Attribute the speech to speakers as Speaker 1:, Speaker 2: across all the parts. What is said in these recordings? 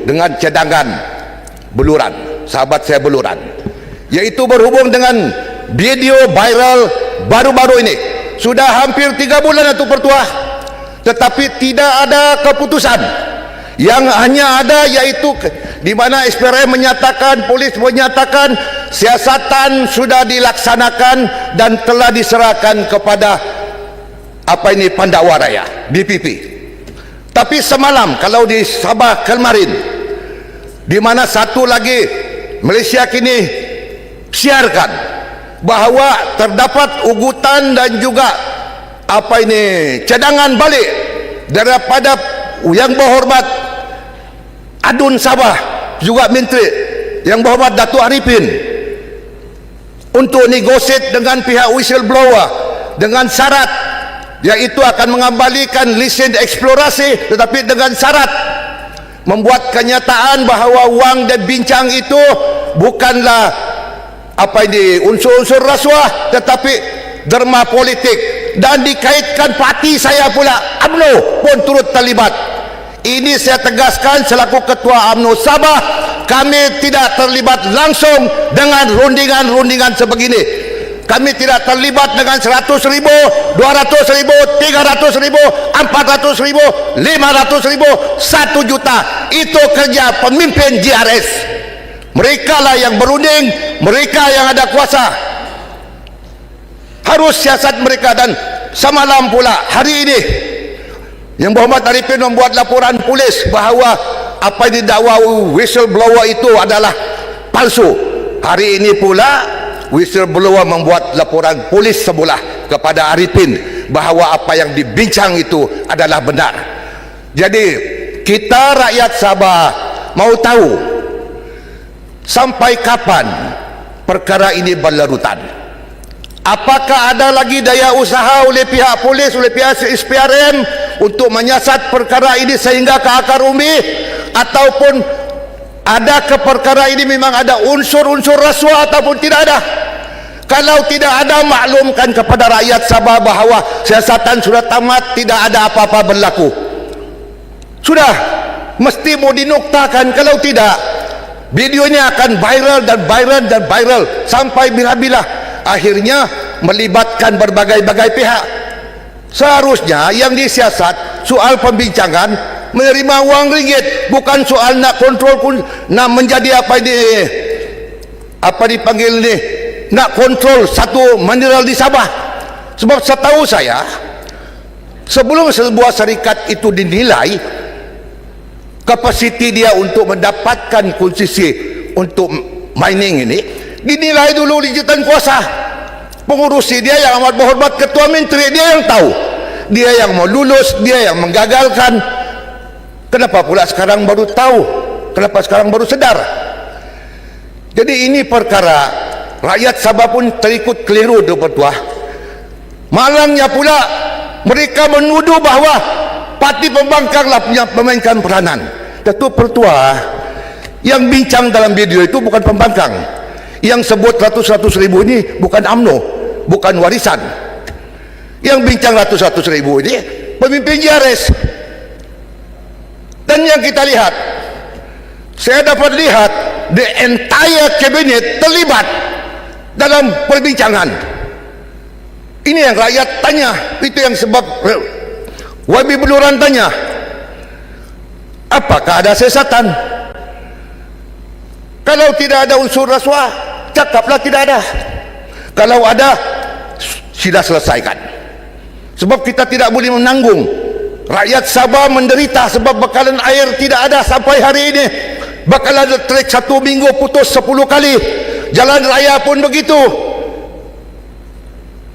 Speaker 1: dengan cadangan Beluran, sahabat saya Beluran, yaitu berhubung dengan video viral baru-baru ini. Sudah hampir 3 bulan itu Pertua, tetapi tidak ada keputusan. Yang hanya ada yaitu di mana SPRM menyatakan, polis menyatakan siasatan sudah dilaksanakan dan telah diserahkan kepada Pandakwa Raya, DPP. Tapi semalam kalau di Sabah kemarin, di mana satu lagi Malaysia kini siarkan bahawa terdapat ugutan dan juga cadangan balik daripada yang berhormat Adun Sabah, juga Menteri yang berhormat Datuk Arifin, untuk negosiat dengan pihak whistleblower dengan syarat iaitu akan mengembalikan lesen eksplorasi, tetapi dengan syarat membuat kenyataan bahawa wang dan bincang itu bukanlah unsur-unsur rasuah tetapi derma politik, dan dikaitkan parti saya pula UMNO pun turut terlibat. Ini saya tegaskan selaku Ketua UMNO Sabah, kami tidak terlibat langsung dengan rundingan-rundingan sebegini. Kami tidak terlibat dengan 100 ribu, 200 ribu, 300 ribu, 400 ribu, 500 ribu, 1 juta. Itu kerja pemimpin JRS. Mereka lah yang berunding, mereka yang ada kuasa. Harus siasat mereka. Dan semalam pula, hari ini, yang berhormat Arifin membuat laporan polis bahawa apa yang didakwa whistleblower itu adalah palsu. Hari ini pula whistleblower membuat laporan polis sebelah kepada Arifin bahawa apa yang dibincang itu adalah benar. Jadi kita rakyat Sabah mau tahu sampai kapan perkara ini berlarutan. Apakah ada lagi daya usaha oleh pihak polis, oleh pihak SPRM untuk menyiasat perkara ini sehingga ke akar umbi, ataupun ada ke perkara ini memang ada unsur-unsur rasuah ataupun tidak ada? Kalau tidak ada, maklumkan kepada rakyat Sabah bahawa siasatan sudah tamat, tidak ada apa-apa berlaku. Sudah mesti mau dinuktakan. Kalau tidak, videonya akan viral dan viral dan viral sampai bila-bila, akhirnya melibatkan berbagai-bagai pihak. Seharusnya yang disiasat soal pembincangan menerima wang ringgit, bukan soal nak kontrol, nak menjadi dipanggil ni, nak kontrol satu mineral di Sabah. Sebab setahu saya, sebelum sebuah syarikat itu dinilai kapasiti dia untuk mendapatkan konsesi untuk mining ini, dinilai dulu di jawatan kuasa. Pengurusi dia yang amat berhormat Ketua Menteri, dia yang tahu, dia yang mau lulus, dia yang menggagalkan. Kenapa pula sekarang baru tahu? Kenapa sekarang baru sedar? Jadi ini perkara rakyat Sabah pun terikut keliru, Pertua. Malangnya pula mereka menuduh bahawa parti pembangkanglah punya memainkan peranan. Datuk Pertua, yang bincang dalam video itu bukan pembangkang. Yang sebut ratus-ratus ribu ini bukan UMNO, bukan warisan. Yang bincang ratus-ratus ribu ini pemimpin JRS. Dan yang kita lihat, saya dapat lihat the entire cabinet terlibat dalam perbincangan. Ini yang rakyat tanya. Itu yang sebab YB Beluran tanya, apakah ada siasatan? Kalau tidak ada unsur rasuah, cakaplah tidak ada. Kalau ada, sudah selesaikan. Sebab kita tidak boleh menanggung rakyat Sabah menderita sebab bekalan air tidak ada sampai hari ini. Bakalan trek 1 minggu putus 10 kali. Jalan raya pun begitu.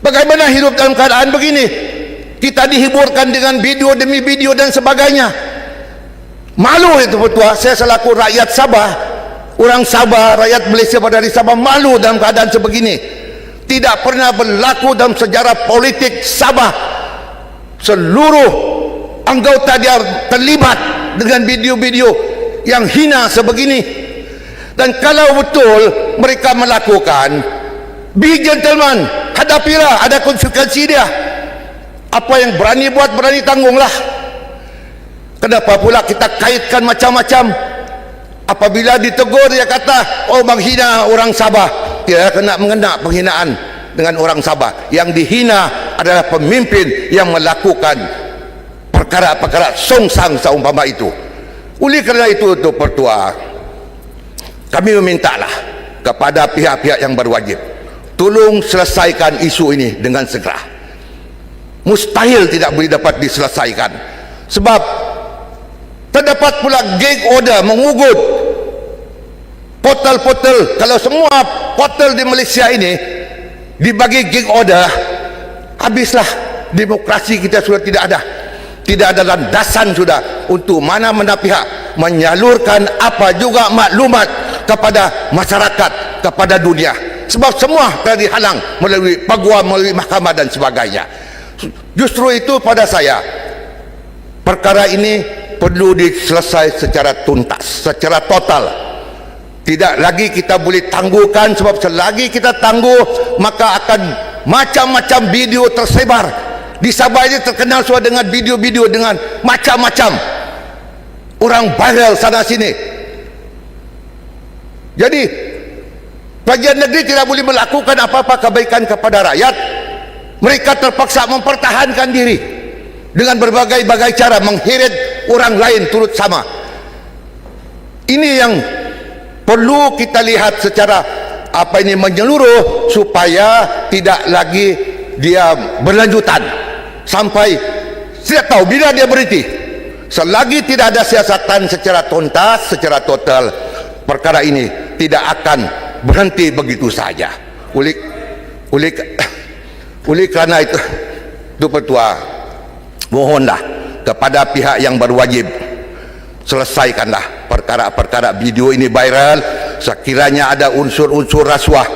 Speaker 1: Bagaimana hidup dalam keadaan begini? Kita dihiburkan dengan video demi video dan sebagainya. Malu itu Pertua. Saya selaku rakyat Sabah, orang Sabah, rakyat Malaysia pada hari Sabah, malu dalam keadaan sebegini. Tidak pernah berlaku dalam sejarah politik Sabah. Seluruh anggota dia terlibat dengan video-video yang hina sebegini. Dan kalau betul mereka melakukan, be gentleman, hadapilah, ada konsekuensi dia. Apa yang berani buat, berani tanggunglah. Kenapa pula kita kaitkan macam-macam? Apabila ditegur dia kata, oh menghina orang Sabah. Dia kena mengena penghinaan dengan orang Sabah. Yang dihina adalah pemimpin yang melakukan perkara-perkara songsang seumpama itu. Oleh kerana itu, Tuan Pertua, kami memintalah kepada pihak-pihak yang berwajib, tolong selesaikan isu ini dengan segera. Mustahil tidak boleh dapat diselesaikan, sebab terdapat pula gag order mengugut portal-portal. Kalau semua portal di Malaysia ini dibagi gag order, habislah demokrasi kita. Sudah tidak ada landasan sudah untuk mana-mana pihak menyalurkan apa juga maklumat kepada masyarakat, kepada dunia, sebab semua telah dihalang melalui peguam, melalui mahkamah dan sebagainya. Justru itu pada saya, perkara ini perlu diselesaikan secara tuntas, secara total. Tidak lagi kita boleh tangguhkan, sebab selagi kita tangguh maka akan macam-macam video tersebar. Di Sabah ini terkenal sudah dengan video-video dengan macam-macam orang viral sana sini. Jadi bagian negeri tidak boleh melakukan apa-apa kebaikan kepada rakyat. Mereka terpaksa mempertahankan diri dengan berbagai-bagai cara, mengheret orang lain turut sama. Ini yang perlu kita lihat secara menyeluruh, supaya tidak lagi dia berlanjutan sampai tidak tahu bila dia berhenti. Selagi tidak ada siasatan secara tuntas, secara total, perkara ini tidak akan berhenti begitu saja. Oleh kerana itu, Tuan Pertua, mohonlah kepada pihak yang berwajib, selesaikanlah perkara-perkara video ini viral. Sekiranya ada unsur-unsur rasuah,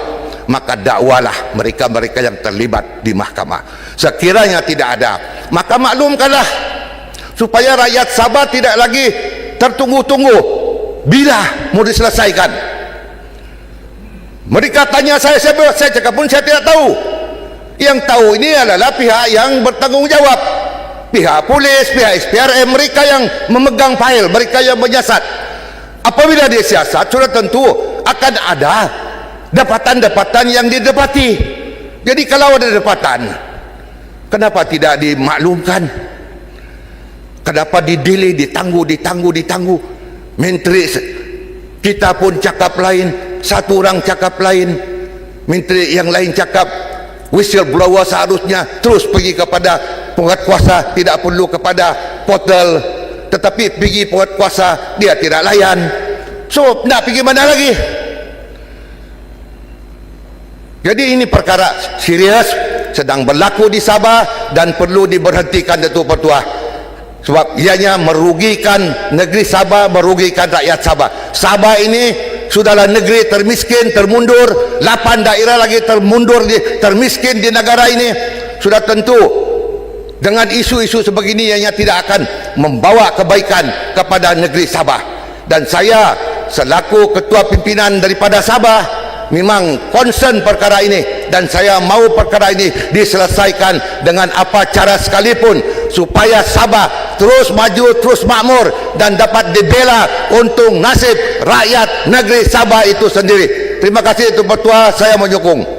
Speaker 1: maka dakwalah mereka-mereka yang terlibat di mahkamah. Sekiranya tidak ada, maka maklumkanlah, supaya rakyat Sabah tidak lagi tertunggu-tunggu bila mau diselesaikan. Mereka tanya saya cakap pun saya tidak tahu. Yang tahu ini adalah pihak yang bertanggungjawab, pihak polis, pihak SPRM, mereka yang memegang fail, mereka yang menyiasat. Apabila dia siasat, sudah tentu akan ada dapatan-dapatan yang didapati. Jadi kalau ada dapatan, kenapa tidak dimaklumkan? Kenapa didelay, ditangguh? Menteri kita pun cakap lain, satu orang cakap lain, menteri yang lain cakap whistleblower seharusnya terus pergi kepada penguatkuasa, tidak perlu kepada portal. Tetapi pergi penguatkuasa, dia tidak layan. So nak pergi mana lagi? Jadi ini perkara serius sedang berlaku di Sabah dan perlu diberhentikan, Datuk Pertua, sebab ianya merugikan negeri Sabah, merugikan rakyat Sabah. Sabah ini sudahlah negeri termiskin, termundur. 8 daerah lagi termiskin di negara ini. Sudah tentu dengan isu-isu sebegini ianya tidak akan membawa kebaikan kepada negeri Sabah. Dan saya selaku ketua pimpinan daripada Sabah memang concern perkara ini, dan saya mahu perkara ini diselesaikan dengan apa cara sekalipun, supaya Sabah terus maju, terus makmur, dan dapat dibela untuk nasib rakyat negeri Sabah itu sendiri. Terima kasih Tuan Pertua, saya menyokong.